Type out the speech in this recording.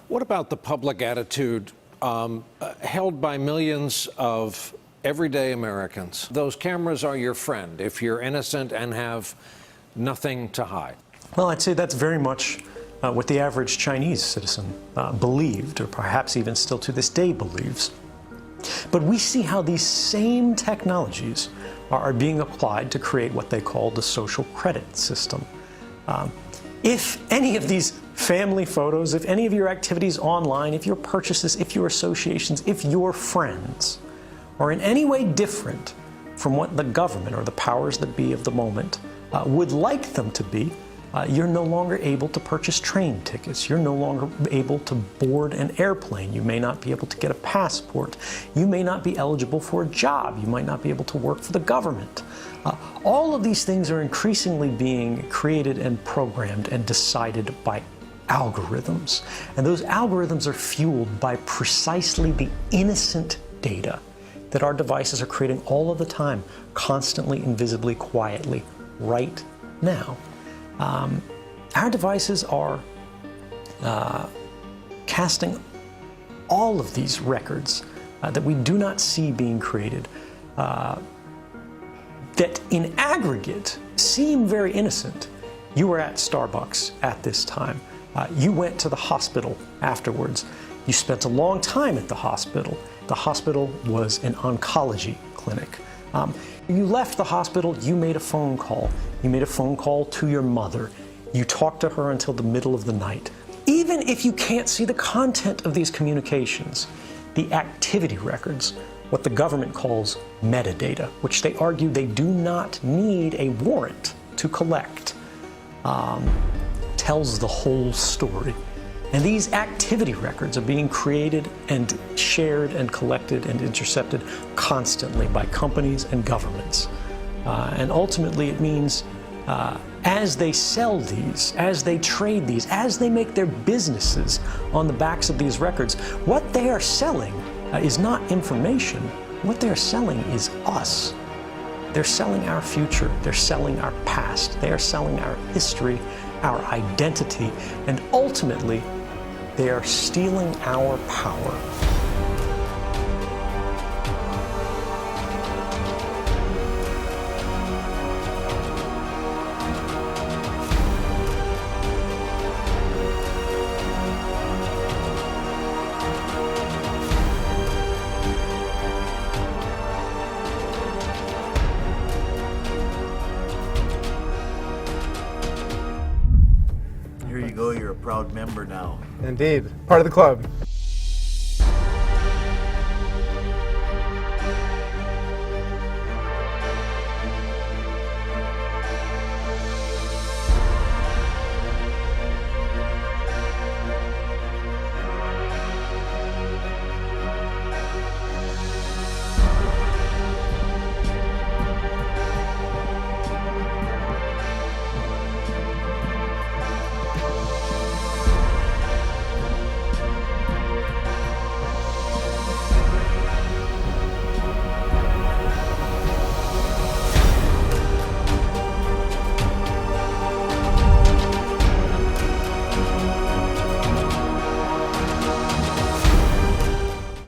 What about the public attitude held by millions of everyday Americans? Those cameras are your friend if you're innocent and have nothing to hide. Well, I'd say that's very much what the average Chinese citizen believed, or perhaps even still to this day believes. But we see how these same technologies are being applied to create what they call the social credit system. If any of these family photos, if any of your activities online, if your purchases, if your associations, if your friends are in any way different from what the government or the powers that be of the moment would like them to be, you're no longer able to purchase train tickets. You're no longer able to board an airplane. You may not be able to get a passport. You may not be eligible for a job. You might not be able to work for the government. All of these things are increasingly being created and programmed and decided by algorithms. And those algorithms are fueled by precisely the innocent data that our devices are creating all of the time, constantly, invisibly, quietly, right now. Our devices are casting all of these records that we do not see being created, that in aggregate seem very innocent. You were at Starbucks at this time. You went to the hospital afterwards. You spent a long time at the hospital. The hospital was an oncology clinic. You left the hospital, you made a phone call. You made a phone call to your mother. You talked to her until the middle of the night. Even if you can't see the content of these communications, the activity records, what the government calls metadata, which they argue they do not need a warrant to collect, tells the whole story. And these activity records are being created and shared and collected and intercepted constantly by companies and governments. And ultimately it means as they sell these, as they trade these, as they make their businesses on the backs of these records, what they are selling is not information. What they're selling is us. They're selling our future. They're selling our past. They are selling our history, our identity, and ultimately, they are stealing our power. Here you go, you're a proud member now. Indeed, part of the club.